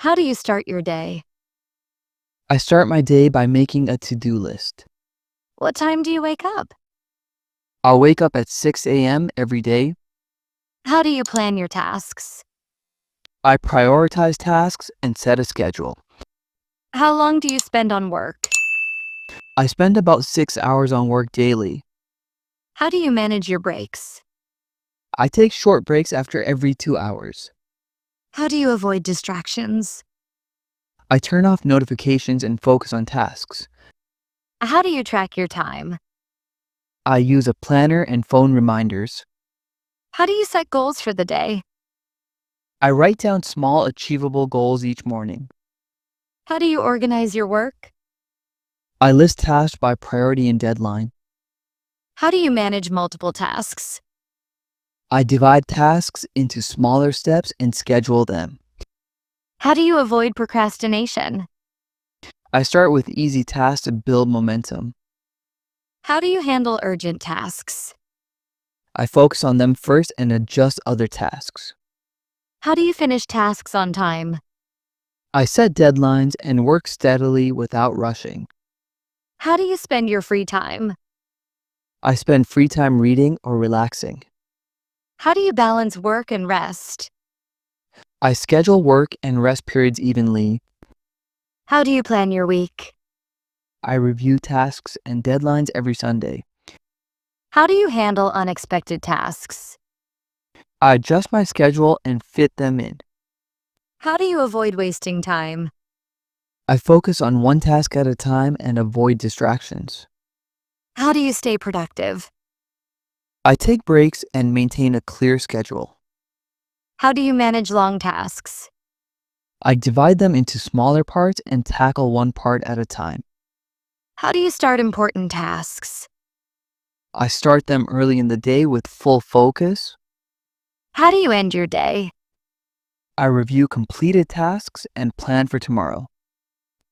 How do you start your day? I start my day by making a to-do list. What time do you wake up? I'll wake up at 6 a.m. every day. How do you plan your tasks? I prioritize tasks and set a schedule. How long do you spend on work? I spend about 6 hours on work daily. How do you manage your breaks? I take short breaks after every 2 hours. How do you avoid distractions? I turn off notifications and focus on tasks. How do you track your time? I use a planner and phone reminders. How do you set goals for the day? I write down small, achievable goals each morning. How do you organize your work? I list tasks by priority and deadline. How do you manage multiple tasks? I divide tasks into smaller steps and schedule them. How do you avoid procrastination? I start with easy tasks to build momentum. How do you handle urgent tasks? I focus on them first and adjust other tasks. How do you finish tasks on time? I set deadlines and work steadily without rushing. How do you spend your free time? I spend free time reading or relaxing. How do you balance work and rest? I schedule work and rest periods evenly. How do you plan your week? I review tasks and deadlines every Sunday. How do you handle unexpected tasks? I adjust my schedule and fit them in. How do you avoid wasting time? I focus on one task at a time and avoid distractions. How do you stay productive? I take breaks and maintain a clear schedule. How do you manage long tasks? I divide them into smaller parts and tackle one part at a time. How do you start important tasks? I start them early in the day with full focus. How do you end your day? I review completed tasks and plan for tomorrow.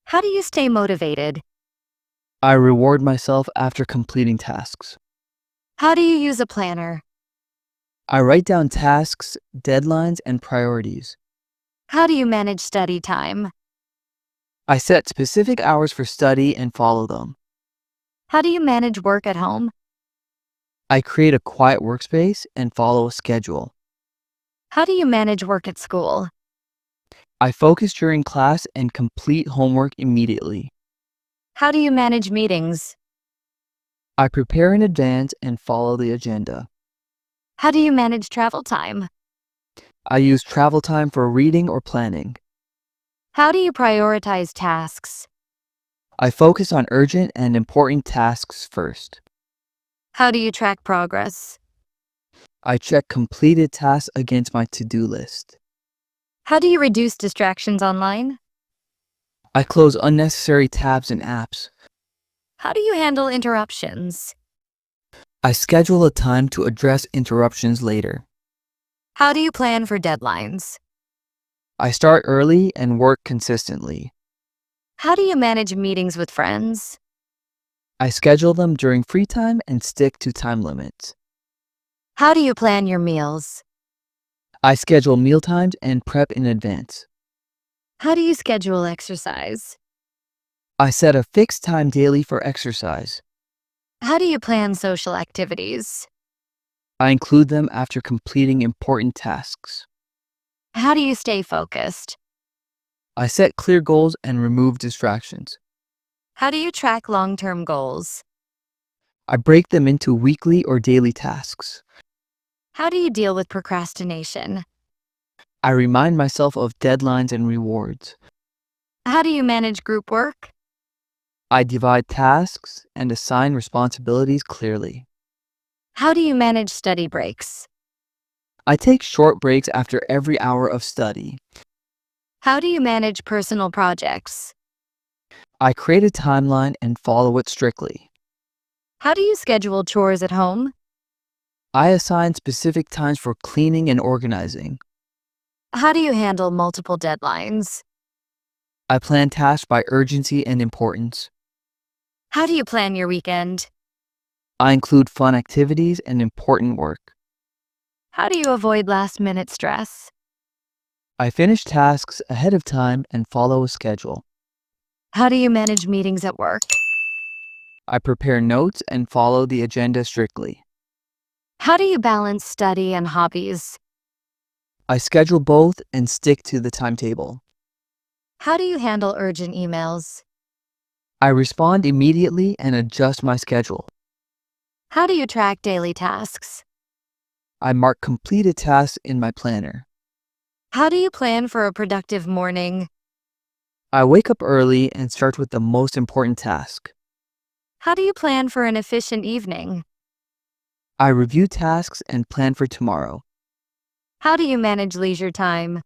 How do you stay motivated? I reward myself after completing tasks. How do you use a planner? I write down tasks, deadlines, and priorities. How do you manage study time? I set specific hours for study and follow them. How do you manage work at home? I create a quiet workspace and follow a schedule. How do you manage work at school? I focus during class and complete homework immediately. How do you manage meetings? I prepare in advance and follow the agenda. How do you manage travel time? I use travel time for reading or planning. How do you prioritize tasks? I focus on urgent and important tasks first. How do you track progress? I check completed tasks against my to-do list. How do you reduce distractions online? I close unnecessary tabs and apps. How do you handle interruptions? I schedule a time to address interruptions later. How do you plan for deadlines? I start early and work consistently. How do you manage meetings with friends? I schedule them during free time and stick to time limits. How do you plan your meals? I schedule meal times and prep in advance. How do you schedule exercise? I set a fixed time daily for exercise. How do you plan social activities? I include them after completing important tasks. How do you stay focused? I set clear goals and remove distractions. How do you track long-term goals? I break them into weekly or daily tasks. How do you deal with procrastination? I remind myself of deadlines and rewards. How do you manage group work? I divide tasks and assign responsibilities clearly. How do you manage study breaks? I take short breaks after every hour of study. How do you manage personal projects? I create a timeline and follow it strictly. How do you schedule chores at home? I assign specific times for cleaning and organizing. How do you handle multiple deadlines? I plan tasks by urgency and importance. How do you plan your weekend? I include fun activities and important work. How do you avoid last-minute stress? I finish tasks ahead of time and follow a schedule. How do you manage meetings at work? I prepare notes and follow the agenda strictly. How do you balance study and hobbies? I schedule both and stick to the timetable. How do you handle urgent emails? I respond immediately and adjust my schedule. How do you track daily tasks? I mark completed tasks in my planner. How do you plan for a productive morning? I wake up early and start with the most important task. How do you plan for an efficient evening? I review tasks and plan for tomorrow. How do you manage leisure time?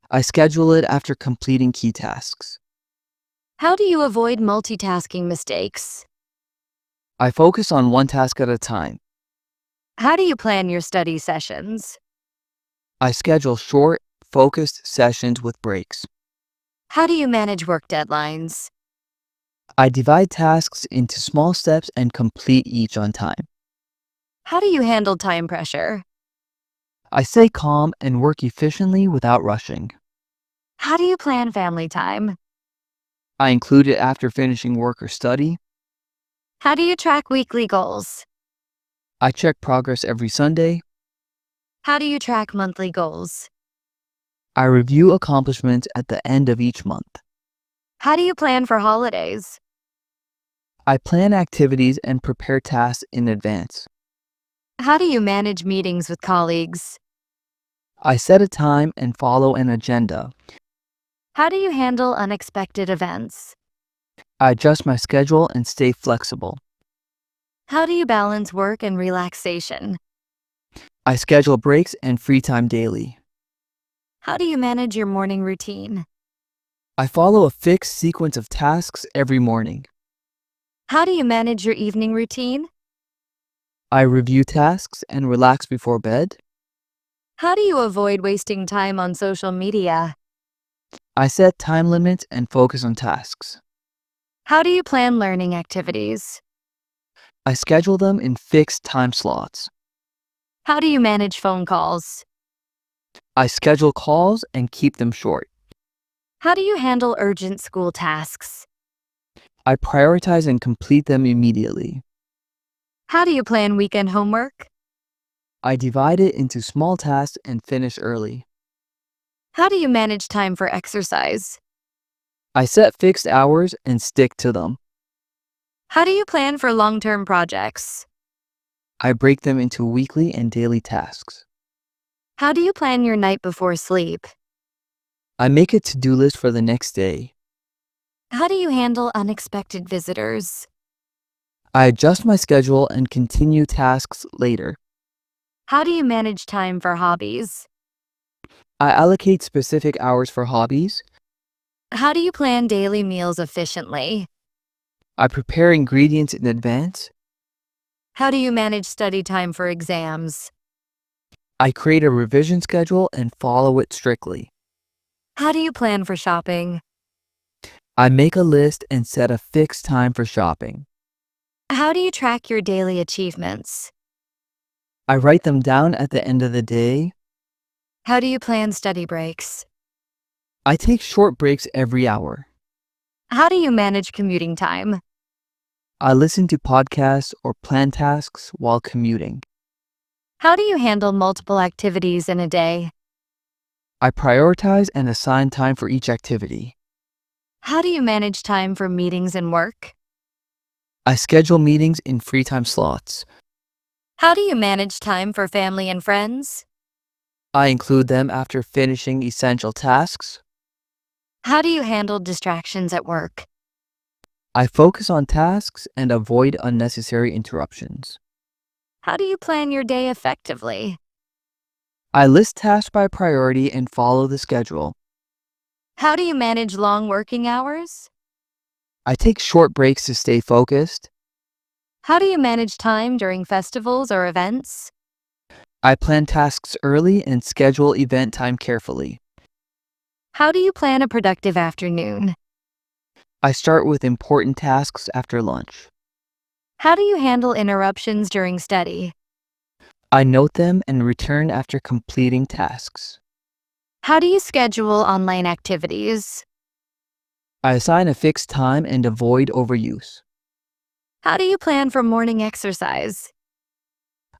I schedule it after completing key tasks. How do you avoid multitasking mistakes? I focus on one task at a time. How do you plan your study sessions? I schedule short, focused sessions with breaks. How do you manage work deadlines? I divide tasks into small steps and complete each on time. How do you handle time pressure? I stay calm and work efficiently without rushing. How do you plan family time? I include it after finishing work or study. How do you track weekly goals? I check progress every Sunday. How do you track monthly goals? I review accomplishments at the end of each month. How do you plan for holidays? I plan activities and prepare tasks in advance. How do you manage meetings with colleagues? I set a time and follow an agenda. How do you handle unexpected events? I adjust my schedule and stay flexible. How do you balance work and relaxation? I schedule breaks and free time daily. How do you manage your morning routine? I follow a fixed sequence of tasks every morning. How do you manage your evening routine? I review tasks and relax before bed. How do you avoid wasting time on social media? I set time limits and focus on tasks. How do you plan learning activities? I schedule them in fixed time slots. How do you manage phone calls? I schedule calls and keep them short. How do you handle urgent school tasks? I prioritize and complete them immediately. How do you plan weekend homework? I divide it into small tasks and finish early. How do you manage time for exercise? I set fixed hours and stick to them. How do you plan for long-term projects? I break them into weekly and daily tasks. How do you plan your night before sleep? I make a to-do list for the next day. How do you handle unexpected visitors? I adjust my schedule and continue tasks later. How do you manage time for hobbies? I allocate specific hours for hobbies. How do you plan daily meals efficiently? I prepare ingredients in advance. How do you manage study time for exams? I create a revision schedule and follow it strictly. How do you plan for shopping? I make a list and set a fixed time for shopping. How do you track your daily achievements? I write them down at the end of the day. How do you plan study breaks? I take short breaks every hour. How do you manage commuting time? I listen to podcasts or plan tasks while commuting. How do you handle multiple activities in a day? I prioritize and assign time for each activity. How do you manage time for meetings and work? I schedule meetings in free time slots. How do you manage time for family and friends? I include them after finishing essential tasks. How do you handle distractions at work? I focus on tasks and avoid unnecessary interruptions. How do you plan your day effectively? I list tasks by priority and follow the schedule. How do you manage long working hours? I take short breaks to stay focused. How do you manage time during festivals or events? I plan tasks early and schedule event time carefully. How do you plan a productive afternoon? I start with important tasks after lunch. How do you handle interruptions during study? I note them and return after completing tasks. How do you schedule online activities? I assign a fixed time and avoid overuse. How do you plan for morning exercise?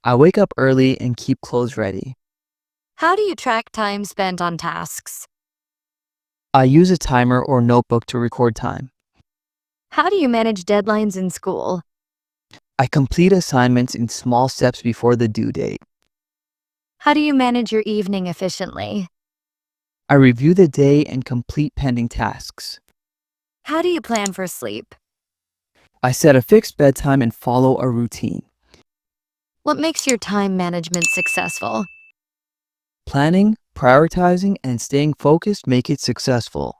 I wake up early and keep clothes ready. How do you track time spent on tasks? I use a timer or notebook to record time. How do you manage deadlines in school? I complete assignments in small steps before the due date. How do you manage your evening efficiently? I review the day and complete pending tasks. How do you plan for sleep? I set a fixed bedtime and follow a routine. What makes your time management successful? Planning, prioritizing, and staying focused make it successful.